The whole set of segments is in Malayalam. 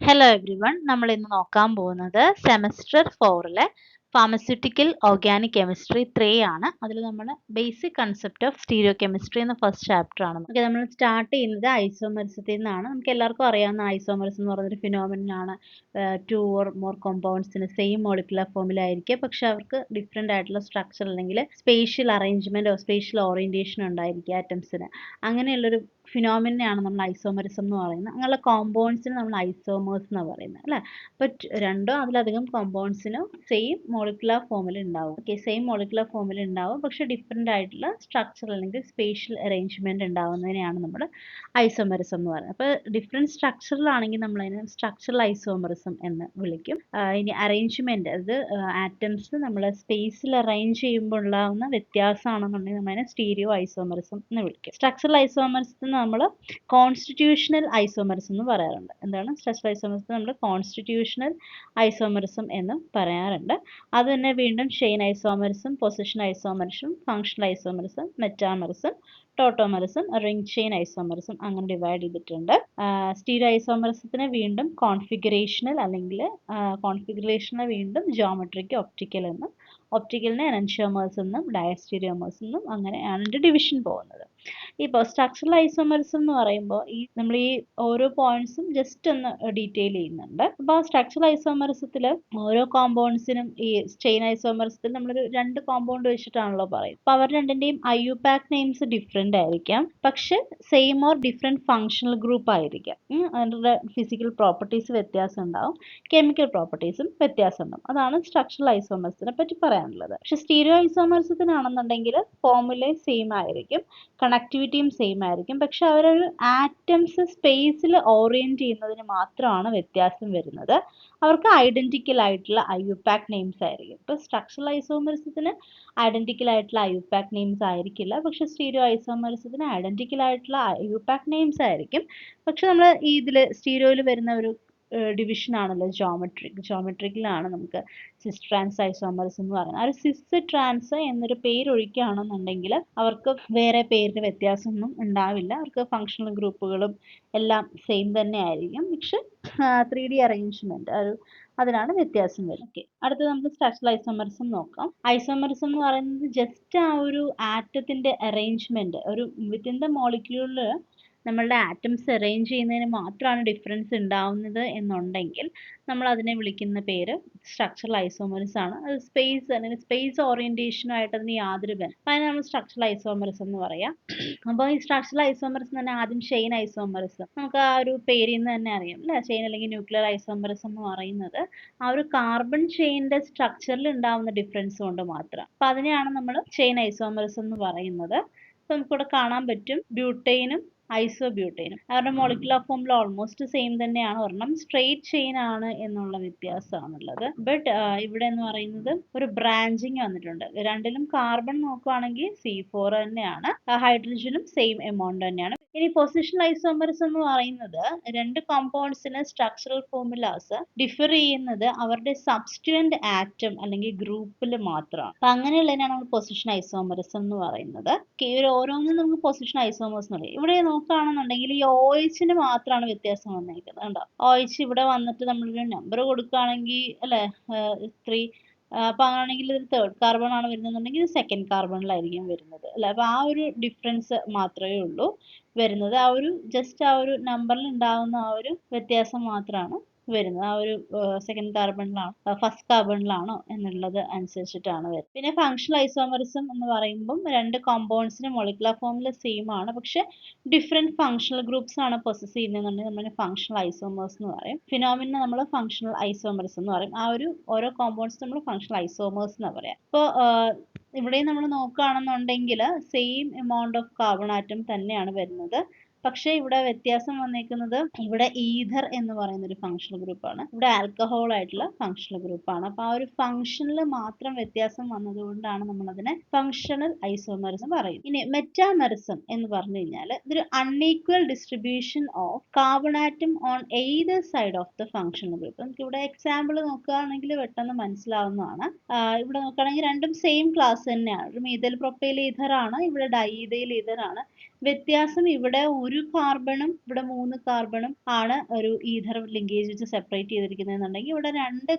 Hello everyone. നമ്മൾ ഇന്ന് നോക്കാൻ പോകുന്നത് സെമസ്റ്റർ 4-ലെ ഫാർമസ്യൂട്ടിക്കൽ ഓർഗാനിക് കെമിസ്ട്രി 3 ആണ്. അതിൽ നമ്മൾ basic concept of stereo chemistry എന്ന ഫസ്റ്റ് ചാപ്റ്റർ ആണ്. ഓക്കെ, നമ്മൾ സ്റ്റാർട്ട് ചെയ്യുന്നത് ഐസോമെറിസത്തിൽ നിന്നാണ്. നമുക്ക് എല്ലാവർക്കും അറിയാവുന്ന ഐസോമെറിസം എന്ന് പറയുന്നൊരു ഫിനോമിനൻ ആണ്. 2 ഓർ മോർ കോമ്പൗണ്ട്സിന് സെയിം മോളിക്കുലർ ഫോമിലായിരിക്കും, പക്ഷെ അവർക്ക് ഡിഫറെൻ്റ് ആയിട്ടുള്ള സ്ട്രക്ചർ അല്ലെങ്കിൽ സ്പേഷ്യൽ അറേഞ്ച്മെൻറ്റോ സ്പേഷ്യൽ ഓറിയൻറ്റേഷനോ ഉണ്ടായിരിക്കും ആറ്റംസിന്. അങ്ങനെയുള്ളൊരു ഫിനോമിനയാണ് നമ്മൾ ഐസോമെറിസം എന്ന് പറയുന്നത്. അങ്ങനെയുള്ള കോമ്പൗണ്ട്സിന് നമ്മൾ ഐസോമേഴ്സ് എന്നാണ് പറയുന്നത്, അല്ലേ? അപ്പോൾ രണ്ടോ അതിലധികം കോമ്പൗണ്ട്സിന് സെയിം മോളിക്കുലർ ഫോമിൽ ഉണ്ടാവും. ഓക്കെ, സെയിം മോളിക്കുലർ ഫോമിൽ ഉണ്ടാവും, പക്ഷെ ഡിഫറെൻ്റ് ആയിട്ടുള്ള സ്ട്രക്ചർ അല്ലെങ്കിൽ സ്പേഷ്യൽ അറേഞ്ച്മെൻറ്റ് ഉണ്ടാവുന്നതിനെയാണ് നമ്മൾ ഐസോമെറിസം എന്ന് പറയുന്നത്. അപ്പോൾ ഡിഫറെൻറ്റ് സ്ട്രക്ചറിലാണെങ്കിൽ നമ്മൾ അതിനെ സ്ട്രക്ചറൽ ഐസോമെറിസം എന്ന് വിളിക്കും. ഇനി അറേഞ്ച്മെൻറ്റ്, അത് ആറ്റംസ് നമ്മൾ സ്പേസിൽ അറേഞ്ച് ചെയ്യുമ്പോൾ ഉണ്ടാകുന്ന വ്യത്യാസമാണെന്നുണ്ടെങ്കിൽ നമ്മൾ അതിനെ സ്റ്റീരിയോ ഐസോമെറിസം എന്ന് വിളിക്കും. സ്ട്രക്ചറൽ ഐസോമെറിസത്തിന് നമ്മൾ കോൺസ്റ്റിറ്റ്യൂഷണൽ ഐസോമെറിസം എന്ന് പറയാറുണ്ട്. എന്താണ് സ്ട്രക്ചറൽ ഐസോമെറിസം? നമ്മൾ കോൺസ്റ്റിറ്റ്യൂഷണൽ ഐസോമെറിസം എന്നും പറയാറുണ്ട്. അത് തന്നെ വീണ്ടും chain isomerism, position isomerism, functional isomerism, metamerism, tautomerism, ring chain isomerism അങ്ങനെ ഡിവൈഡ് ചെയ്തിട്ടുണ്ട്. സ്റ്റീരിയോ ഐസോമെറിസത്തിന് വീണ്ടും കോൺഫിഗറേഷണൽ അല്ലെങ്കിൽ കോൺഫിഗറേഷനെ വീണ്ടും ജോമെട്രിക് ഒപ്റ്റിക്കൽ എന്നും, ഒപ്റ്റിക്കലിനെ എനൻഷ്യോമേഴ്സ് എന്നും ഡയസ്റ്റീരിയോമേഴ്സ് എന്നും അങ്ങനെയാണ് ഇതിൻ്റെ ഡിവിഷൻ പോകുന്നത്. ഇപ്പോൾ സ്ട്രക്ചറൽ ഐസോമെറിസം എന്ന് പറയുമ്പോൾ നമ്മൾ ഈ ഓരോ പോയിന്റ്സും ജസ്റ്റ് ഒന്ന് ഡീറ്റെയിൽ ചെയ്യുന്നുണ്ട്. അപ്പോൾ സ്ട്രക്ചറൽ ഐസോമെറിസത്തിൽ ഓരോ കോമ്പൗണ്ട്സിനും ഈ ചെയിൻ ഐസോമെറിസത്തിൽ നമ്മളൊരു 2 കോമ്പൗണ്ട് വെച്ചിട്ടാണല്ലോ പറയും. അപ്പോൾ അവർ രണ്ടിൻ്റെയും IUPAC നെയിംസ് ഡിഫറെൻ്റ് ആയിരിക്കാം, പക്ഷെ same or different functional group ആയിരിക്കാം. അതിൻ്റെ ഫിസിക്കൽ പ്രോപ്പർട്ടീസ് വ്യത്യാസം ഉണ്ടാവും, കെമിക്കൽ പ്രോപ്പർട്ടീസും വ്യത്യാസം ഉണ്ടാവും. അതാണ് സ്ട്രക്ചറൽ ഐസോമെറിസത്തിനെ പറ്റി പറയാനുള്ളത്. പക്ഷെ സ്റ്റീരിയോ ഐസോമെറിസത്തിനാണെന്നുണ്ടെങ്കിൽ ഫോർമുലയും സെയിം ആയിരിക്കും, കണക്ടിവിറ്റിയും സെയിം ആയിരിക്കും, പക്ഷെ അവരൊരു ആറ്റംസ് സ്പേസിൽ ഓറിയൻറ്റ് ചെയ്യുന്നതിന് മാത്രമാണ് വ്യത്യാസം വരുന്നത്. അവർക്ക് ഐഡൻറ്റിക്കൽ ആയിട്ടുള്ള IUPAC നെയിംസ് ആയിരിക്കും. ഇപ്പോൾ സ്ട്രക്ചറൽ ഐസോമെറിസത്തിന് ഐഡൻറ്റിക്കൽ ആയിട്ടുള്ള IUPAC നെയിംസ് ആയിരിക്കില്ല, പക്ഷെ സ്റ്റീരിയോ ഐസോമെറിസത്തിന് ഐഡൻറ്റിക്കൽ ആയിട്ടുള്ള IUPAC നെയിംസ് ആയിരിക്കും. പക്ഷെ നമ്മൾ ഇതിൽ സ്റ്റീരിയോയിൽ വരുന്ന ഒരു ഡിവിഷൻ ആണല്ലോ ജോമെട്രിക്കിലാണ് നമുക്ക് സിസ് ട്രാൻസ് ഐസോമെറിസം എന്ന് പറയുന്നത്. ആ ഒരു സിസ് ട്രാൻസ് എന്നൊരു പേര് ഒഴിക്കുകയാണെന്നുണ്ടെങ്കിൽ അവർക്ക് വേറെ പേരിന് വ്യത്യാസമൊന്നും ഉണ്ടാവില്ല. അവർക്ക് ഫങ്ഷണൽ ഗ്രൂപ്പുകളും എല്ലാം സെയിം തന്നെ ആയിരിക്കും, പക്ഷെ 3D അറേഞ്ച്മെന്റ് അതിനാണ് വ്യത്യാസം വരുന്നത്. ഓക്കെ, അടുത്തത് നമുക്ക് സ്ട്രക്ചറൽ ഐസോമെറിസം നോക്കാം. ഐസോമെറിസം എന്ന് പറയുന്നത് ജസ്റ്റ് ആ ഒരു ആറ്റത്തിന്റെ അറേഞ്ച്മെന്റ്, ഒരു വിത്തിൻ ദ മോളിക്യൂളിൽ നമ്മളുടെ ആറ്റംസ് അറേഞ്ച് ചെയ്യുന്നതിന് മാത്രമാണ് ഡിഫറൻസ് ഉണ്ടാവുന്നത് എന്നുണ്ടെങ്കിൽ നമ്മൾ അതിനെ വിളിക്കുന്ന പേര് സ്ട്രക്ചറൽ ഐസോമെറിസം ആണ്. അത് സ്പേസ് അല്ലെങ്കിൽ സ്പേസ് ഓറിയന്റേഷനുമായിട്ട് അതിന് യാതൊരു ബന്ധം, അപ്പോൾ അതിന് നമ്മൾ സ്ട്രക്ചറൽ ഐസോമെറിസം എന്ന് പറയാം. അപ്പോൾ ഈ സ്ട്രക്ചറൽ ഐസോമെറിസം തന്നെ ആദ്യം ചെയിൻ ഐസോമെറിസം, നമുക്ക് ആ ഒരു പേരിൽ നിന്ന് തന്നെ അറിയാം അല്ലേ? ചെയിൻ അല്ലെങ്കിൽ ന്യൂക്ലിയർ ഐസോമെറിസം എന്ന് പറയുന്നത് ആ ഒരു കാർബൺ ചെയിനിന്റെ സ്ട്രക്ചറിൽ ഉണ്ടാവുന്ന ഡിഫറൻസ് കൊണ്ട് മാത്രം. അപ്പോൾ അതിനെയാണ് നമ്മൾ ചെയിൻ ഐസോമെറിസം എന്ന് പറയുന്നത്. അപ്പോൾ നമുക്കിവിടെ കാണാൻ പറ്റും ബ്യൂട്ടൈനും ഐസോബ്യൂട്ടൈനും അവരുടെ മോളിക്കുലർ ഫോമിൽ ഓൾമോസ്റ്റ് സെയിം തന്നെയാണ്. ഒരെണ്ണം സ്ട്രെയിറ്റ് ചെയിൻ ആണ് എന്നുള്ള വ്യത്യാസമാണുള്ളത്. ബട്ട് ഇവിടെ എന്ന് പറയുന്നത് ഒരു ബ്രാഞ്ചിങ് വന്നിട്ടുണ്ട്. രണ്ടിലും കാർബൺ നോക്കുകയാണെങ്കിൽ C4 തന്നെയാണ്, ഹൈഡ്രജനും സെയിം എമൗണ്ട് തന്നെയാണ്. ഇനി പൊസിഷൻ ഐസോമെറിസം എന്ന് പറയുന്നത് രണ്ട് കോമ്പൗണ്ട്സിന് സ്ട്രക്ചറൽ ഫോർമുലാസ് ഡിഫർ ചെയ്യുന്നത് അവരുടെ സബ്സ്റ്റിറ്റ്യൂവന്റ് ആറ്റം അല്ലെങ്കിൽ ഗ്രൂപ്പിൽ മാത്രമാണ്. അപ്പൊ അങ്ങനെയുള്ളതിനാണ് നമ്മൾ പൊസിഷൻ ഐസോമെറിസം എന്ന് പറയുന്നത്. ഓരോന്നും നമുക്ക് പൊസിഷൻ ഐസോമേഴ്സ് എന്ന് പറയും. ഇവിടെ നോക്കുകയാണെന്നുണ്ടെങ്കിൽ ഈ OH മാത്രമാണ് വ്യത്യാസം വന്നിരിക്കുന്നത്. കണ്ടോ, OH ഇവിടെ വന്നിട്ട് നമ്മളൊരു നമ്പർ കൊടുക്കുകയാണെങ്കിൽ അല്ലെ 3, അപ്പൊ അങ്ങനെയാണെങ്കിൽ ഇത് തേർഡ് കാർബൺ ആണ് വരുന്നതെന്നുണ്ടെങ്കിൽ ഇത് സെക്കൻഡ് കാർബണിലായിരിക്കും വരുന്നത് അല്ലെ. അപ്പൊ ആ ഒരു ഡിഫറൻസ് മാത്രമേ ഉള്ളൂ വരുന്നത്. ആ ഒരു ജസ്റ്റ് ആ ഒരു നമ്പറിൽ ഉണ്ടാവുന്ന ആ ഒരു വ്യത്യാസം മാത്രമാണ് വരുന്നത്. ആ ഒരു സെക്കൻഡ് കാർബണിലാണോ ഫസ്റ്റ് കാർബണിലാണോ എന്നുള്ളത് അനുസരിച്ചിട്ടാണ് വരുന്നത്. പിന്നെ ഫങ്ഷണൽ ഐസോമെറിസം എന്ന് പറയുമ്പം രണ്ട് കോമ്പൗണ്ട്സിന് മോളിക്കുലർ ഫോമിൽ സെയിം ആണ്, പക്ഷെ ഡിഫറെന്റ് ഫങ്ഷണൽ ഗ്രൂപ്പ്സ് ആണ് പൊസസ് ചെയ്യുന്നതെന്നുണ്ടെങ്കിൽ നമ്മൾ ഫങ്ഷണൽ ഐസോമേഴ്സ് എന്ന് പറയും. ഫിനോമിന നമ്മൾ ഫങ്ഷണൽ ഐസോമെറിസം എന്ന് പറയും. ആ ഒരു ഓരോ കോമ്പൗണ്ട്സ് നമ്മൾ ഫങ്ഷണൽ ഐസോമേഴ്സ് എന്ന് പറയാം. അപ്പോൾ ഇവിടെ നമ്മൾ നോക്കുകയാണെന്നുണ്ടെങ്കിൽ same amount of carbon atom തന്നെയാണ് വരുന്നത്, പക്ഷെ ഇവിടെ വ്യത്യാസം വന്നേക്കുന്നത് ഇവിടെ ഈഥർ എന്ന് പറയുന്ന ഒരു ഫങ്ഷണൽ ഗ്രൂപ്പാണ്, ഇവിടെ ആൽക്കഹോൾ ആയിട്ടുള്ള ഫങ്ഷണൽ ഗ്രൂപ്പാണ്. അപ്പൊ ആ ഒരു ഫങ്ഷനിൽ മാത്രം വ്യത്യാസം വന്നതുകൊണ്ടാണ് നമ്മൾ അതിനെ ഫങ്ഷണൽ ഐസോമെറിസം പറയും. ഇനി മെറ്റാമെറിസം എന്ന് പറഞ്ഞു കഴിഞ്ഞാൽ ഇതൊരു unequal distribution of carbon atom on either side of the functional group. നമുക്ക് ഇവിടെ എക്സാമ്പിൾ നോക്കുകയാണെങ്കിൽ പെട്ടെന്ന് മനസ്സിലാവുന്നതാണ്. ഇവിടെ നോക്കുകയാണെങ്കിൽ രണ്ടും സെയിം ക്ലാസ് തന്നെയാണ്. ഒരു മീഥൈൽ പ്രൊപ്പൈൽ ഈഥർ ആണ്, ഇവിടെ ഡൈ ഈഥൈൽ ഈഥർ ആണ്. വ്യത്യാസം ഇവിടെ ഒരു ഒരു കാർബണും ഇവിടെ 3 കാർബണും ആണ് ഒരു ഈഥർ ലിങ്കേജ് വെച്ച് സെപ്പറേറ്റ് ചെയ്തിരിക്കുന്നതെന്നുണ്ടെങ്കിൽ ഇവിടെ 2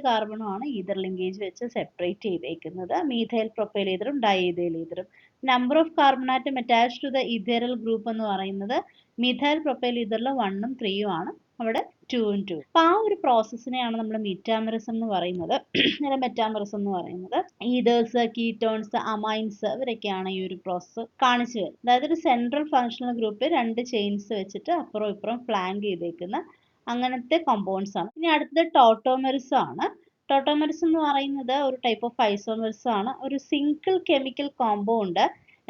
കാർബണും ആണ് ഈഥർ ലിങ്കേജ് വെച്ച് സെപ്പറേറ്റ് ചെയ്തേക്കുന്നത്. മീഥൈൽ പ്രൊപ്പൈൽ ഈഥറും ഡൈഇഥൈൽ ഈഥറും. Number of carbon atom attached to the ethereal group എന്ന് പറയുന്നത് മീഥൈൽ പ്രൊപ്പൈൽ ഈഥറിൽ 1ഉം 3ഉം ആണ്, അവിടെ 2ഉം 2. അപ്പൊ ആ ഒരു പ്രോസസ്സിനെയാണ് നമ്മൾ മെറ്റാമറിസം എന്ന് പറയുന്നത്. മെറ്റാമറിസം എന്ന് പറയുന്നത് ഈഥേഴ്സ്, കീറ്റോൺസ്, അമൈൻസ് ഇവരൊക്കെയാണ് ഈ ഒരു പ്രോസസ്സ് കാണിച്ചു വരുന്നത്. അതായത് ഒരു സെൻട്രൽ ഫങ്ഷണൽ ഗ്രൂപ്പിൽ 2 ചെയിൻസ് വെച്ചിട്ട് അപ്പുറം ഇപ്പുറം ഫ്ലാങ്ക് ചെയ്തേക്കുന്ന അങ്ങനത്തെ കോമ്പൗണ്ട്സ് ആണ്. ഇനി അടുത്തത് ടോട്ടോമെറിസം ആണ്. ടോട്ടോമെറിസം എന്ന് പറയുന്നത് ഒരു ടൈപ്പ് ഓഫ് ഐസോമെറിസം ആണ്. ഒരു സിംഗിൾ കെമിക്കൽ കോമ്പൗണ്ട്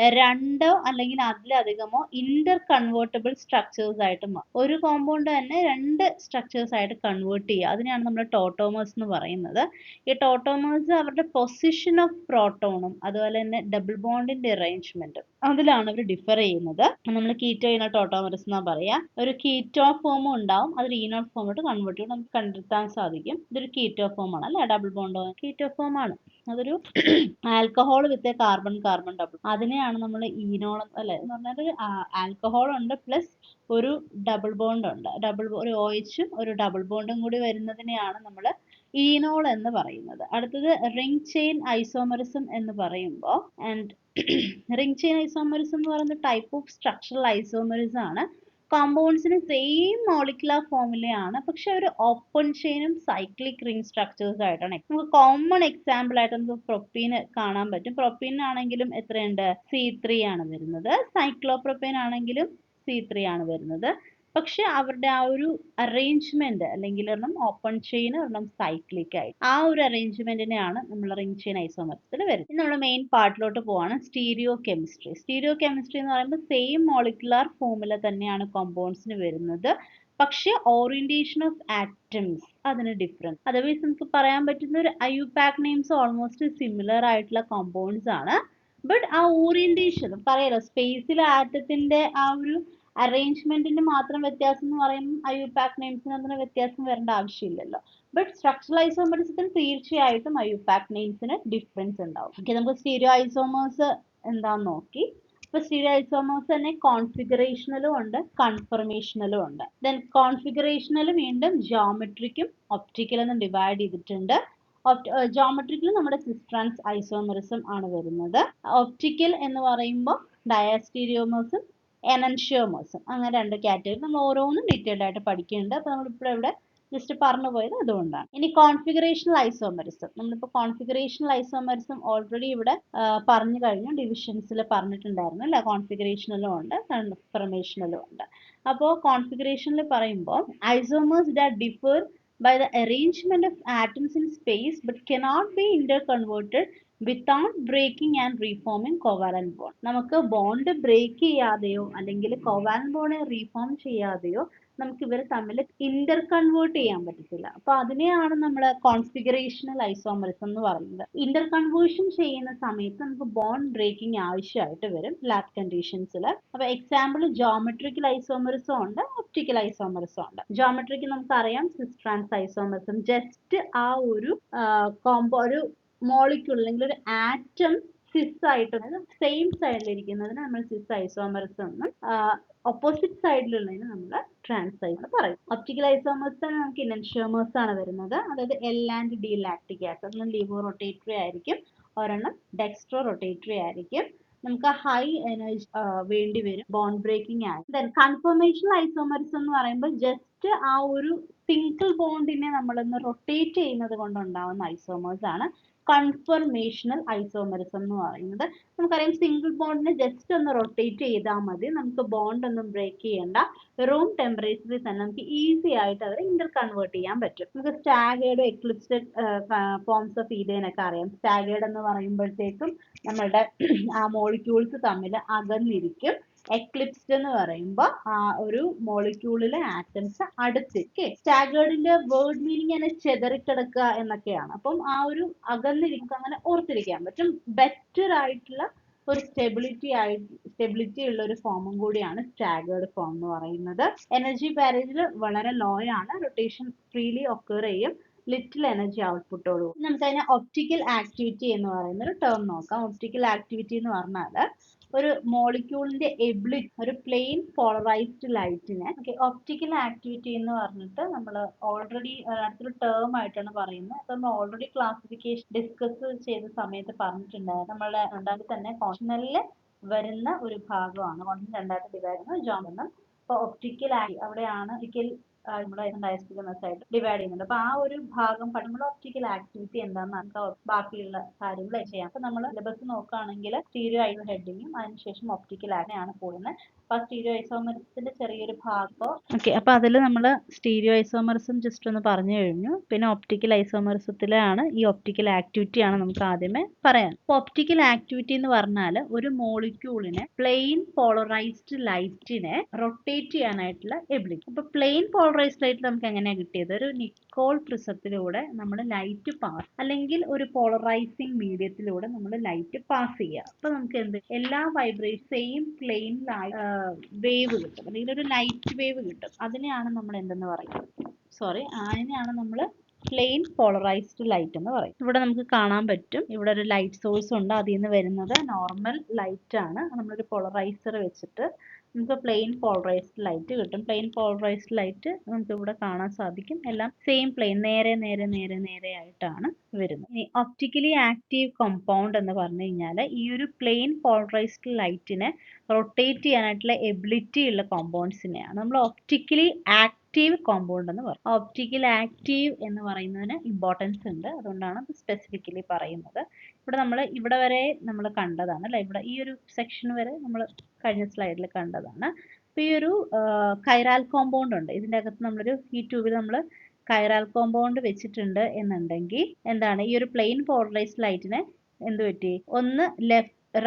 2 അല്ലെങ്കിൽ അതിലധികമോ ഇന്റർ കൺവേർട്ടബിൾ സ്ട്രക്ചേഴ്സ് ആയിട്ട് മാറും. ഒരു കോമ്പൗണ്ട് തന്നെ 2 സ്ട്രക്ചേഴ്സ് ആയിട്ട് കൺവേർട്ട് ചെയ്യുക, അതിനെയാണ് നമ്മൾ ടോട്ടോമേഴ്സ് എന്ന് പറയുന്നത്. ഈ ടോട്ടോമേഴ്സ് അവരുടെ പൊസിഷൻ ഓഫ് പ്രോട്ടോണും അതുപോലെ തന്നെ ഡബിൾ ബോണ്ടിന്റെ അറേഞ്ച്മെന്റും അതിലാണ് അവർ ഡിഫർ ചെയ്യുന്നത്. നമ്മൾ കീറ്റോ ഇനോ ടോട്ടോമേഴ്സ് എന്നാ പറയാ. ഒരു കീറ്റോ ഫോമും ഉണ്ടാവും, അതൊരു ഈനോ ഫോമായിട്ട് കൺവേർട്ട് ചെയ്യും, നമുക്ക് കണ്ടെത്താൻ സാധിക്കും. ഇതൊരു കീറ്റോ ഫോം ആണ് അല്ലെ, ഡബിൾ ബോണ്ട് കീറ്റോ ഫോം ആണ്. അതൊരു ആൽക്കഹോൾ വിത്ത് കാർബൺ കാർബൺ ഡബിൾ, അതിനെയാണ് നമ്മൾ ഈനോൾ അല്ലെ എന്ന് പറഞ്ഞാൽ ആൽക്കഹോൾ ഉണ്ട് പ്ലസ് ഒരു ഡബിൾ ബോണ്ട് ഉണ്ട്, ഒരു OH ഒരു ഡബിൾ ബോണ്ടും കൂടി വരുന്നതിനെയാണ് നമ്മൾ ഈനോൾ എന്ന് പറയുന്നത്. അടുത്തത് റിംഗ് ചെയിൻ ഐസോമറിസം എന്ന് പറയുമ്പോൾ റിംഗ് ചെയിൻ ഐസോമറിസം എന്ന് പറയുന്നത് ടൈപ്പ് ഓഫ് സ്ട്രക്ചറൽ ഐസോമറിസം ആണ്. കോമ്പൗണ്ട്സിന് സെയിം മോളിക്കുലർ ഫോമിലെയാണ്, പക്ഷെ ഒരു ഓപ്പൺ ചെയിനും സൈക്ലിക് റിംഗ് സ്ട്രക്ചേഴ്സ് ആയിട്ടാണ്. നമുക്ക് കോമൺ എക്സാമ്പിൾ ആയിട്ട് നമുക്ക് പ്രൊപ്പീൻ കാണാൻ പറ്റും. പ്രൊപ്പീൻ ആണെങ്കിലും എത്രയുണ്ട്, C3 ആണ് വരുന്നത്. സൈക്ലോപ്രൊപ്പീൻ ആണെങ്കിലും C3 ആണ് വരുന്നത്. പക്ഷെ അവരുടെ ആ ഒരു അറേഞ്ച്മെന്റ് അല്ലെങ്കിൽ ഒരെണ്ണം ഓപ്പൺ ചെയിൻ ഒരെണ്ണം സൈക്ലിക് ആയിട്ട് ആ ഒരു അറേഞ്ച്മെന്റിനെയാണ് നമ്മൾ റിംഗ് ചെയിൻ ഐസോമറിസത്തിൽ വരുന്നത്. നമ്മൾ മെയിൻ പാർട്ടിലോട്ട് പോവാണ്, സ്റ്റീരിയോ കെമിസ്ട്രി. സ്റ്റീരിയോ കെമിസ്ട്രി എന്ന് പറയുമ്പോൾ സെയിം മോളിക്കുലർ ഫോമിൽ തന്നെയാണ് കോമ്പൗണ്ട്സിന് വരുന്നത്, പക്ഷെ ഓറിയന്റേഷൻ ഓഫ് ആറ്റംസ് അതിന് ഡിഫറൻസ്. അതർവൈസ് നമുക്ക് പറയാൻ പറ്റുന്ന ഒരു IUPAC നെയിംസ് ഓൾമോസ്റ്റ് സിമിലർ ആയിട്ടുള്ള കോമ്പൗണ്ട്സ് ആണ്. ബട്ട് ആ ഓറിയന്റേഷൻ പറയാലോ, സ്പേസിലെ ആറ്റത്തിന്റെ ആ ഒരു അറേഞ്ച്മെന്റിന് മാത്രം വ്യത്യാസം എന്ന് പറയുമ്പോൾ IUPAC നെയിംസിന് അതിന് വ്യത്യാസം വരേണ്ട ആവശ്യമില്ലല്ലോ. ബട്ട് സ്ട്രക്ചറൽ ഐസോമറിസത്തിൽ തീർച്ചയായിട്ടും IUPAC നെയിംസിന് ഡിഫറൻസ് ഉണ്ടാവും. ഓക്കെ, നമുക്ക് സ്റ്റീരിയോ ഐസോമേഴ്സ് എന്താന്ന് നോക്കി. ഇപ്പൊ സ്റ്റീരിയോ ഐസോമേഴ്സ് തന്നെ കോൺഫിഗറേഷനിലും ഉണ്ട്, കൺഫർമേഷനിലും ഉണ്ട്. ദെൻ കോൺഫിഗറേഷനിൽ വീണ്ടും ജോമെട്രിക്കും ഒപ്റ്റിക്കലും ഡിവൈഡ് ചെയ്തിട്ടുണ്ട്. ജോമെട്രിക്കൽ നമ്മുടെ സിസ് ട്രാൻസ് ഐസോമറിസം ആണ് വരുന്നത്. ഒപ്റ്റിക്കൽ എന്ന് പറയുമ്പോൾ ഡയാസ്റ്റീരിയോമേഴ്സും എനൻഷ്യോമേഴ്സും, അങ്ങനെ 2 കാറ്റഗറി. നമ്മൾ ഓരോന്നും ഡീറ്റെയിൽഡ് ആയിട്ട് പഠിക്കുന്നുണ്ട്. അപ്പൊ നമ്മളിപ്പോൾ ഇവിടെ ജസ്റ്റ് പറഞ്ഞു പോയത് അതുകൊണ്ടാണ്. ഇനി കോൺഫിഗറേഷണൽ ഐസോമറിസം, നമ്മളിപ്പോൾ കോൺഫിഗറേഷണൽ ഐസോമറിസം ഓൾറെഡി ഇവിടെ പറഞ്ഞു കഴിഞ്ഞു, ഡിവിഷൻസിൽ പറഞ്ഞിട്ടുണ്ടായിരുന്നു അല്ലെ. കോൺഫിഗറേഷനിലും ഉണ്ട്, കൺഫർമേഷനിലും ഉണ്ട്. അപ്പോൾ കോൺഫിഗറേഷനിൽ പറയുമ്പോൾ isomers that differ by the arrangement of atoms in space but cannot be interconverted without breaking and reforming covalent bond. നമുക്ക് ബോണ്ട് ബ്രേക്ക് ചെയ്യാതെയോ അല്ലെങ്കിൽ കോവാലന്റ് ബോണ്ട് റീഫോം ചെയ്യാതെയോ നമുക്ക് ഇവർ തമ്മിൽ ഇന്റർ കൺവേർട്ട് ചെയ്യാൻ പറ്റത്തില്ല. അപ്പൊ അതിനെയാണ് നമ്മൾ കോൺഫിഗറേഷണൽ ഐസോമറിസം എന്ന് പറയുന്നത്. ഇന്റർ കൺവേർഷൻ ചെയ്യുന്ന സമയത്ത് നമുക്ക് ബോണ്ട് ബ്രേക്കിംഗ് ആവശ്യമായിട്ട് വരും ലാബ് കണ്ടീഷൻസിൽ. അപ്പൊ എക്സാമ്പിൾ ജോമെട്രിക്കൽ ഐസോമറിസം ഉണ്ട്, ഒപ്റ്റിക്കൽ ഐസോമറിസം ഉണ്ട്. ജോമെട്രിക്ക് നമുക്കറിയാം സിസ് ട്രാൻസ് ഐസോമറിസം, ജസ്റ്റ് ആ ഒരു ഒരു മോളിക്യൂൾ അല്ലെങ്കിൽ ഒരു ആറ്റം സിസ് ആയിട്ട് സെയിം സൈഡിലിരിക്കുന്നതിന് നമ്മൾ സിസ് ഐസോമറിസം എന്നും ഓപ്പോസിറ്റ് സൈഡിലുള്ളതിന് നമ്മൾ ട്രാൻസ് എന്ന് പറയും. ഒപ്റ്റിക്കൽ ഐസോമേഴ്സ് തന്നെ നമുക്ക് ഇനൻഷ്യോമേഴ്സ് ആണ് വരുന്നത്. അതായത് L and D lactic acid, ഒരെണ്ണം ലിവോ റൊട്ടേറ്ററി ആയിരിക്കും, ഒരെണ്ണം ഡെക്സ്ട്രോ റൊട്ടേറ്ററി ആയിരിക്കും. നമുക്ക് ഹൈ എനർജി വേണ്ടി വരും ബോണ്ട് ബ്രേക്കിംഗ് ആയി. ദെൻ കൺഫർമേഷണൽ ഐസോമറിസം എന്ന് പറയുമ്പോൾ ജസ്റ്റ് ആ ഒരു സിംഗിൾ ബോണ്ടിനെ നമ്മളൊന്ന് റൊട്ടേറ്റ് ചെയ്യുന്നത് കൊണ്ടുണ്ടാവുന്ന ഐസോമേഴ്സ് ആണ് കൺഫർമേഷണൽ ഐസോമറിസം എന്ന് പറയുന്നത്. നമുക്കറിയാം സിംഗിൾ ബോണ്ടിനെ ജസ്റ്റ് ഒന്ന് റൊട്ടേറ്റ് ചെയ്താൽ മതി, നമുക്ക് ബോണ്ട് ഒന്നും ബ്രേക്ക് ചെയ്യേണ്ട, റൂം ടെമ്പറേച്ചറിൽ തന്നെ നമുക്ക് ഈസി ആയിട്ട് അവരെ ഇന്റർ കൺവേർട്ട് ചെയ്യാൻ പറ്റും. നമുക്ക് staggered eclipsed forms of ethane ഒക്കെ അറിയാം. സ്റ്റാഗേർഡ് എന്ന് പറയുമ്പോഴത്തേക്കും നമ്മളുടെ ആ മോളിക്യൂൾസ് തമ്മിൽ അകന്നിരിക്കും. എക്ലിപ്സ്ഡ് എന്ന് പറയുമ്പോൾ ആ ഒരു മോളിക്യൂളിലെ ആറ്റംസ് അടുത്തിരിക്കും. സ്റ്റാഗേർഡിന്റെ വേർഡ് മീനിങ് തന്നെ ചെതറിക്കിടക്കുക എന്നൊക്കെയാണ്. അപ്പം ആ ഒരു അകന്നിരിക്കുക അങ്ങനെ ഓർത്തിരിക്കാൻ പറ്റും. ബെറ്റർ ആയിട്ടുള്ള ഒരു സ്റ്റെബിലിറ്റി ഉള്ള ഒരു ഫോമും കൂടിയാണ് സ്റ്റാഗേർഡ് ഫോം എന്ന് പറയുന്നത്. എനർജി പാരേജിൽ വളരെ ലോ ആണ്, റൊട്ടേഷൻ ഫ്രീലി ഒക്കർ ചെയ്യും, ലിറ്റിൽ എനർജി ഔട്ട്പുട്ടോടു. നമുക്ക് അതിനെ ഒപ്റ്റിക്കൽ ആക്ടിവിറ്റി എന്ന് പറയുന്ന ഒരു ടേം നോക്കാം. ഒപ്റ്റിക്കൽ ആക്ടിവിറ്റി എന്ന് പറഞ്ഞാൽ ഒരു മോളിക്യൂളിന്റെ എബിലിറ്റി ഒരു പ്ലെയിൻ പോളറൈസ്ഡ് ലൈറ്റിനെ ഒപ്റ്റിക്കൽ ആക്ടിവിറ്റി എന്ന് പറഞ്ഞിട്ട് നമ്മൾ ഓൾറെഡി അടുത്തൊരു ടേം ആയിട്ടാണ് പറയുന്നത്. നമ്മൾ ഓൾറെഡി ക്ലാസിഫിക്കേഷൻ ഡിസ്കസ് ചെയ്ത സമയത്ത് പറഞ്ഞിട്ടുണ്ടായിരുന്നു. നമ്മളുടെ രണ്ടാമത്തെ തന്നെ കോൺഷണലില് വരുന്ന ഒരു ഭാഗമാണ്. കോൺഷൻ രണ്ടായിട്ട് ഡിവൈഡ് ചെയ്യുന്നത് ജോമെന്നും. അപ്പോൾ ഒപ്റ്റിക്കൽ അവിടെയാണ് ഒപ്റ്റിക്കൽ നമ്മുടെ ഡയസ്റ്റിക് ഡിവൈഡ് ചെയ്യുന്നുണ്ട്. അപ്പൊ ആ ഒരു ഭാഗം പഠിക്കുമ്പോൾ ഒപ്റ്റിക്കൽ ആക്ടിവിറ്റി എന്താണെന്ന് നമുക്ക് ബാക്കിയുള്ള കാര്യങ്ങൾ ചെയ്യാം. അപ്പൊ നമ്മൾ സിലബസ് നോക്കുകയാണെങ്കിൽ സ്റ്റീരിയോ ഐസോ ഹെഡിങ്ങും അതിനുശേഷം ഒപ്റ്റിക്കൽ ആണ് പോകുന്നത്. അപ്പൊ സ്റ്റീരിയോ ഐസോമറിസത്തിന്റെ ചെറിയൊരു ഭാഗം അപ്പൊ അതിൽ നമ്മൾ സ്റ്റീരിയോ ഐസോമറിസം ജസ്റ്റ് ഒന്ന് പറഞ്ഞു കഴിഞ്ഞു. പിന്നെ ഒപ്റ്റിക്കൽ ഐസോമറിസത്തിലാണ് ഈ ഒപ്റ്റിക്കൽ ആക്ടിവിറ്റി ആണ് നമുക്ക് ആദ്യമേ പറയാൻ. ഒപ്റ്റിക്കൽ ആക്ടിവിറ്റി എന്ന് പറഞ്ഞാൽ ഒരു മോളിക്യൂളിനെ പ്ലെയിൻ പോളറൈസ്ഡ് ലൈറ്റിനെ റൊട്ടേറ്റ് ചെയ്യാനായിട്ടുള്ള എബിലിറ്റി. അപ്പൊ പ്ലെയിൻ പോളറൈസ്ഡ് ലൈറ്റ് നമുക്ക് എങ്ങനെയാണ് കിട്ടിയത്? ഒരു നിക്കോൾ പ്രിസത്തിലൂടെ നമ്മൾ ലൈറ്റ് പാസ് അല്ലെങ്കിൽ ഒരു പോളറൈസിങ് മീഡിയത്തിലൂടെ നമ്മൾ ലൈറ്റ് പാസ് ചെയ്യുക. അപ്പൊ നമുക്ക് എന്ത് എല്ലാ വൈബ്രേഷൻ സെയിം പ്ലെയിൻ വേവ് കിട്ടും, അല്ലെങ്കിൽ ഒരു ലൈറ്റ് വേവ് കിട്ടും. അതിനെയാണ് നമ്മൾ എന്തെന്ന് പറയുന്നത്? അതിനെയാണ് നമ്മൾ പ്ലെയിൻ പോളറൈസ്ഡ് ലൈറ്റ് എന്ന് പറയും. ഇവിടെ നമുക്ക് കാണാൻ പറ്റും, ഇവിടെ ഒരു ലൈറ്റ് സോഴ്സ് ഉണ്ട്, അതിൽ നിന്ന് വരുന്നത് നോർമൽ ലൈറ്റ് ആണ്. നമ്മളൊരു പോളറൈസർ വെച്ചിട്ട് നമുക്ക് പ്ലെയിൻ പോളറൈസ്ഡ് ലൈറ്റ് കിട്ടും. പ്ലെയിൻ പോളറൈസ്ഡ് ലൈറ്റ് നമുക്ക് ഇവിടെ കാണാൻ സാധിക്കും. എല്ലാം സെയിം പ്ലെയിൻ നേരെ നേരെ നേരെ നേരെ ആയിട്ടാണ് വരുന്നത്. ഇനി ഒപ്റ്റിക്കലി ആക്റ്റീവ് കോമ്പൗണ്ട് എന്ന് പറഞ്ഞു കഴിഞ്ഞാൽ ഈ ഒരു പ്ലെയിൻ പോളറൈസ്ഡ് ലൈറ്റിനെ റൊട്ടേറ്റ് ചെയ്യാനായിട്ടുള്ള എബിലിറ്റി ഉള്ള കോമ്പൗണ്ട്സിനെയാണ് നമ്മൾ ഒപ്റ്റിക്കലി ആക്റ്റീവ് കോമ്പൗണ്ട് എന്ന് പറയും. ഒപ്റ്റിക്കൽ ആക്റ്റീവ് എന്ന് പറയുന്നതിന് ഇമ്പോർട്ടൻസ് ഉണ്ട്, അതുകൊണ്ടാണ് സ്പെസിഫിക്കലി പറയുന്നത്. ഇവിടെ വരെ നമ്മൾ കണ്ടതാണ് അല്ലെ, ഇവിടെ ഈ ഒരു സെക്ഷൻ വരെ നമ്മൾ കഴിഞ്ഞ സ്ലൈഡിൽ കണ്ടതാണ്. അപ്പൊ ഈ ഒരു കൈറാൽ കോമ്പൗണ്ട് ഉണ്ട് ഇതിന്റെ അകത്ത്. നമ്മളൊരു ഈ ട്യൂബിൽ നമ്മൾ കൈറാൽ കോമ്പൗണ്ട് വെച്ചിട്ടുണ്ട് എന്നുണ്ടെങ്കിൽ എന്താണ്, ഈ ഒരു പ്ലെയിൻ പോളറൈസ്ഡ് ലൈറ്റിനെ എന്ത് പറ്റി, ഒന്ന്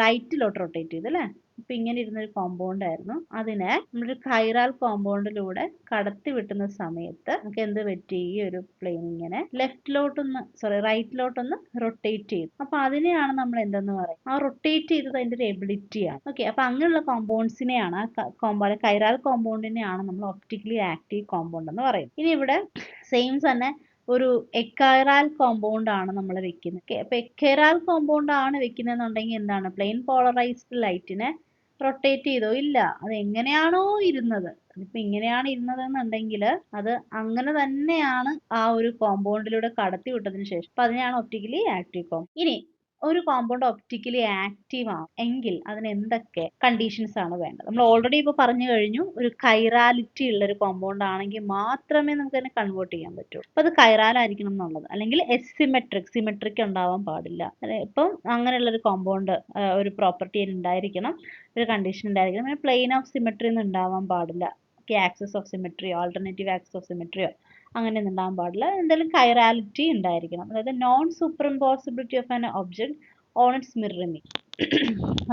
റൈറ്റിലോട്ട് റൊട്ടേറ്റ് ചെയ്തു അല്ലേ. ഇപ്പൊ ഇങ്ങനെ ഇരുന്നൊരു കോമ്പൗണ്ട് ആയിരുന്നു, അതിനെ നമ്മളൊരു കൈറാൽ കോമ്പൗണ്ടിലൂടെ കടത്തി വിട്ടുന്ന സമയത്ത് നമുക്ക് എന്ത് പറ്റി, ഈ ഒരു പ്ലെയിൻ ഇങ്ങനെ റൈറ്റിലോട്ടൊന്ന് റൊട്ടേറ്റ് ചെയ്തു. അപ്പൊ അതിനെയാണ് നമ്മൾ എന്തെന്ന് പറയും, ആ റൊട്ടേറ്റ് ചെയ്തത് അതിന്റെ ഒരു എബിലിറ്റിയാണ്. ഓക്കെ, അപ്പൊ അങ്ങനെയുള്ള കോമ്പൗണ്ട്സിനെയാണ് കൈറാൽ കോമ്പൗണ്ടിനെയാണ് നമ്മൾ ഒപ്റ്റിക്കലി ആക്റ്റീവ് കോമ്പൗണ്ട് എന്ന് പറയുന്നത്. ഇനി ഇവിടെ സെയിം തന്നെ ഒരു എക്കൈറാൽ കോമ്പൗണ്ട് ആണ് നമ്മൾ വെക്കുന്നത്. അപ്പൊ എക്കൈറാൽ കോമ്പൗണ്ട് ആണ് വെക്കുന്നതെന്നുണ്ടെങ്കിൽ എന്താണ്, പ്ലെയിൻ പോളറൈസ്ഡ് ലൈറ്റിനെ റൊട്ടേറ്റ് ചെയ്തോ? ഇല്ല. അത് എങ്ങനെയാണോ ഇരുന്നത്, അതിപ്പോ ഇങ്ങനെയാണ് ഇരുന്നത് എന്നുണ്ടെങ്കിൽ അത് അങ്ങനെ തന്നെയാണ് ആ ഒരു കോമ്പൗണ്ടിലൂടെ കടത്തി വിട്ടതിന് ശേഷം. അപ്പൊ അതിനെയാണ് ഒപ്റ്റിക്കലി ആക്റ്റീവ് കോമ്പൗണ്ട്. ഇനി ഒരു കോമ്പൗണ്ട് ഒപ്റ്റിക്കലി ആക്റ്റീവ് ആണ് എങ്കിൽ അതിന് എന്തൊക്കെ കണ്ടീഷൻസ് ആണ് വേണ്ടത്? നമ്മൾ ഓൾറെഡി ഇപ്പൊ പറഞ്ഞു കഴിഞ്ഞു, ഒരു കൈറാലിറ്റി ഉള്ള ഒരു കോമ്പൗണ്ട് ആണെങ്കിൽ മാത്രമേ നമുക്ക് അതിനെ കൺവേർട്ട് ചെയ്യാൻ പറ്റൂ. അപ്പൊ അത് കൈറാൽ ആയിരിക്കണം എന്നുള്ളത്, അല്ലെങ്കിൽ സിമെട്രിക് ഉണ്ടാവാൻ പാടില്ല. ഇപ്പം അങ്ങനെയുള്ള ഒരു കോമ്പൗണ്ട് ഒരു പ്രോപ്പർട്ടി ഉണ്ടായിരിക്കണം, ഒരു കണ്ടീഷൻ ഉണ്ടായിരിക്കണം. പിന്നെ പ്ലെയിൻ ഓഫ് സിമെട്രി ഒന്നും ഉണ്ടാവാൻ പാടില്ല. ആക്സിസ് ഓഫ് സിമെട്രിയോ ആൾട്ടർനേറ്റീവ് ആക്സിസ് ഓഫ് സിമെട്രിയോ അങ്ങനെയൊന്നും ഉണ്ടാകാൻ പാടില്ല. എന്തായാലും കൈറാലിറ്റി ഉണ്ടായിരിക്കണം, അതായത് non super impossibility of an object on its mirror image.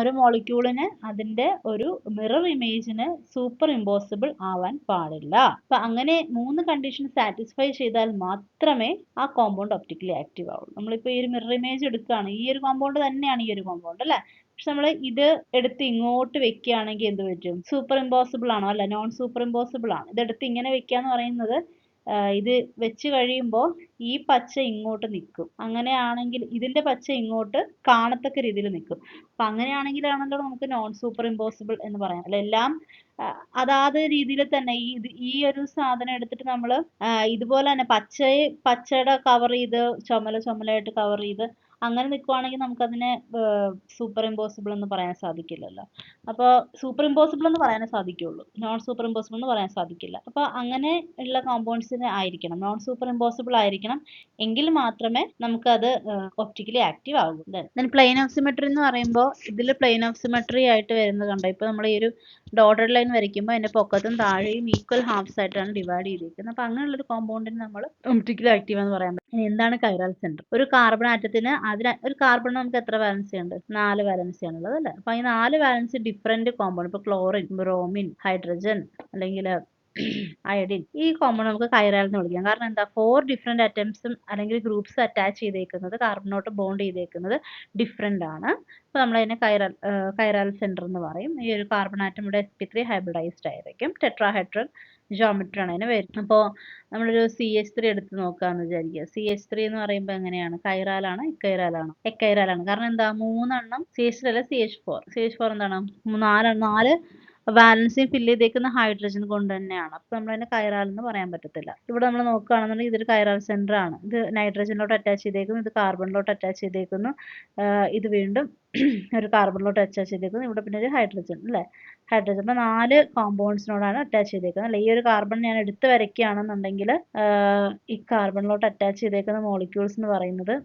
ഒരു മോളിക്യൂളിന് അതിന്റെ ഒരു മിറർ ഇമേജിന് സൂപ്പർ ഇമ്പോസിബിൾ ആവാൻ പാടില്ല. അപ്പൊ അങ്ങനെ 3 കണ്ടീഷൻ സാറ്റിസ്ഫൈ ചെയ്താൽ മാത്രമേ ആ കോമ്പൗണ്ട് ഒപ്റ്റിക്കലി ആക്റ്റീവ് ആവുള്ളൂ. നമ്മളിപ്പോ ഈ ഒരു മിറർ ഇമേജ് എടുക്കുകയാണ്, ഈ ഒരു കോമ്പൗണ്ട് തന്നെയാണ് ഈ ഒരു കോമ്പൗണ്ട് അല്ലെ. പക്ഷെ നമ്മൾ ഇത് എടുത്ത് ഇങ്ങോട്ട് വെക്കുകയാണെങ്കിൽ എന്ത് പറ്റും? സൂപ്പർ ഇമ്പോസിബിൾ ആണോ? അല്ല, നോൺ സൂപ്പർ ഇമ്പോസിബിൾ ആണ്. ഇതെടുത്ത് ഇങ്ങനെ വെക്കാന്ന് പറയുന്നത് ഇത് വെച്ച് കഴിയുമ്പോൾ ഈ പച്ച ഇങ്ങോട്ട് നിൽക്കും. അങ്ങനെയാണെങ്കിൽ ഇതിന്റെ പച്ച ഇങ്ങോട്ട് കാണത്തക്ക രീതിയിൽ നിൽക്കും. അപ്പൊ അങ്ങനെയാണെങ്കിലാണല്ലോ നമുക്ക് നോൺ സൂപ്പർ ഇമ്പോസിബിൾ എന്ന് പറയാം. അല്ല, എല്ലാം അതാത് രീതിയിൽ തന്നെ ഈ ഒരു സാധനം എടുത്തിട്ട് നമ്മൾ ഇതുപോലെ തന്നെ പച്ചയുടെ കവർ ചെയ്ത് ചുമലായിട്ട് കവർ ചെയ്ത് അങ്ങനെ നിൽക്കുവാണെങ്കിൽ നമുക്കതിനെ സൂപ്പർ ഇമ്പോസിബിൾ എന്ന് പറയാൻ സാധിക്കില്ലല്ലോ. അപ്പോൾ സൂപ്പർ ഇമ്പോസിബിൾ എന്ന് പറയാനേ സാധിക്കുള്ളൂ, നോൺ സൂപ്പർ ഇമ്പോസിബിൾ എന്ന് പറയാൻ സാധിക്കില്ല. അപ്പോൾ അങ്ങനെ ഉള്ള കോമ്പൗണ്ട്സിന് ആയിരിക്കണം, നോൺ സൂപ്പർ ഇമ്പോസിബിൾ ആയിരിക്കണം, എങ്കിൽ മാത്രമേ നമുക്കത് ഒപ്റ്റിക്കലി ആക്റ്റീവ് ആകൂ. പ്ലെയിൻ ഓഫ് സിമെട്രി എന്ന് പറയുമ്പോൾ ഇതിൽ പ്ലെയിൻ ഓഫ് സിമെട്രി ആയിട്ട് വരുന്നത് കണ്ടോ. ഇപ്പോൾ നമ്മൾ ഈ ഒരു ഡോട്ടഡ് ലൈൻ വരയ്ക്കുമ്പോൾ അതിന്റെ പൊക്കത്തും താഴെയും ഈക്വൽ ഹാഫ്സ് ആയിട്ടാണ് ഡിവൈഡ് ചെയ്തിരിക്കുന്നത്. അപ്പൊ അങ്ങനെയുള്ളൊരു കോമ്പൗണ്ടിന് നമ്മൾ ഒപ്റ്റിക്കലി ആക്റ്റീവ് എന്ന് പറയാൻ പറ്റും. എന്താണ് കൈറാൽ സെന്റർ? ഒരു കാർബൺ ആറ്റത്തിന് ഒരു കാർബൺ നമുക്ക് എത്ര വാലൻസി ഉണ്ട്? 4 വാലൻസി ആണുള്ളത് അല്ലേ. അപ്പൊ ഈ 4 വാലൻസി ഡിഫറെന്റ് കോമ്പൗണ്ട്, ഇപ്പൊ ക്ലോറിൻ, ബ്രോമിൻ, ഹൈഡ്രജൻ അല്ലെങ്കിൽ അയഡിൻ, ഈ കോമ്പൗണ്ട് നമുക്ക് കൈറാൽ എന്ന് വിളിക്കാം. കാരണം എന്താ, 4 ഡിഫറെന്റ് അറ്റംസും അല്ലെങ്കിൽ ഗ്രൂപ്പ്സ് അറ്റാച്ച് ചെയ്തേക്കുന്നത്, കാർബണോട്ട് ബോണ്ട് ചെയ്തേക്കുന്നത് ഡിഫറെന്റ് ആണ്. അപ്പൊ നമ്മൾ അതിനെ കൈറാൽ സെന്റർ എന്ന് പറയും. ഈ ഒരു കാർബൺ ആറ്റം ഇവിടെ sp3 ഹൈബ്രിഡൈസ്ഡ് ആയിരിക്കും. ടെട്രാഹെഡ്രൽ ജോമെട്രി ആണ് അതിന് വരുന്നത്. അപ്പോൾ നമ്മളൊരു CH3 എടുത്ത് നോക്കാന്ന് വിചാരിക്കുക. CH3 എന്ന് പറയുമ്പോൾ എങ്ങനെയാണ്? കൈറാലാണ് എക്കൈറാലാണോ? എക്കൈറാലാണ്. കാരണം എന്താ? 3 എണ്ണം CH3 അല്ല CH4. CH4 എന്താണ്? 4 വാലൻസി ഫില്ല് ചെയ്തേക്കുന്ന ഹൈഡ്രജൻ കൊണ്ട് തന്നെയാണ്. അപ്പോൾ നമ്മളതിനെ കൈറാൽ എന്ന് പറയാൻ പറ്റത്തില്ല. ഇവിടെ നമ്മൾ നോക്കുകയാണെന്നുണ്ടെങ്കിൽ ഇതൊരു കൈറാൽ സെന്റർ ആണ്. ഇത് നൈട്രജനിലോട്ട് അറ്റാച്ച് ചെയ്തേക്കുന്നു, ഇത് കാർബണിലോട്ട് അറ്റാച്ച് ചെയ്തേക്കുന്നു, ഇത് വീണ്ടും ഒരു കാർബണിലോട്ട് അറ്റാച്ച് ചെയ്തേക്കുന്നു, ഇവിടെ പിന്നെ ഒരു ഹൈഡ്രജൻ അല്ലേ? ഹൈഡ്രജൻ. അപ്പോൾ 4 കോമ്പൗണ്ട്സിനോടാണ് അറ്റാച്ച് ചെയ്തേക്കുന്നത് അല്ലേ? ഈ ഒരു കാർബൺ ഞാൻ എടുത്ത് വരയ്ക്കുകയാണെന്നുണ്ടെങ്കിൽ ഈ കാർബണിലോട്ട് അറ്റാച്ച് ചെയ്തേക്കുന്ന മോളിക്യൂൾസ് എന്ന് പറയുന്നത്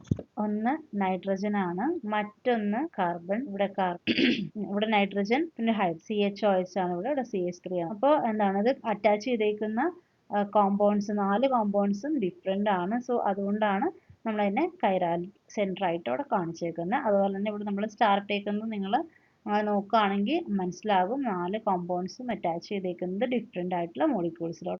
ഒന്ന് നൈട്രജൻ ആണ്, മറ്റൊന്ന് കാർബൺ, ഇവിടെ ഇവിടെ നൈട്രജൻ, പിന്നെ CHOH ആണ്, ഇവിടെ CH3 ആണ്. അപ്പോൾ എന്താണ് ഇത് അറ്റാച്ച് ചെയ്തേക്കുന്ന കോമ്പൗണ്ട്സ് 4 കോമ്പൗണ്ട്സും ഡിഫറെൻ്റ് ആണ്. സോ അതുകൊണ്ടാണ് നമ്മളതിനെ കൈറാൽ സെൻറ്റർ ആയിട്ട് അവിടെ കാണിച്ചേക്കുന്നത്. അതുപോലെ തന്നെ ഇവിടെ നമ്മൾ സ്റ്റാർ ഇട്ടേക്കുന്നത് നിങ്ങൾ നോക്കുകയാണെങ്കിൽ മനസ്സിലാകും, 4 കോമ്പൗണ്ട്സും അറ്റാച്ച് ചെയ്തേക്കുന്നത് ഡിഫറെൻ്റ് ആയിട്ടുള്ള മോളിക്യൂൾസിലോട്ട്.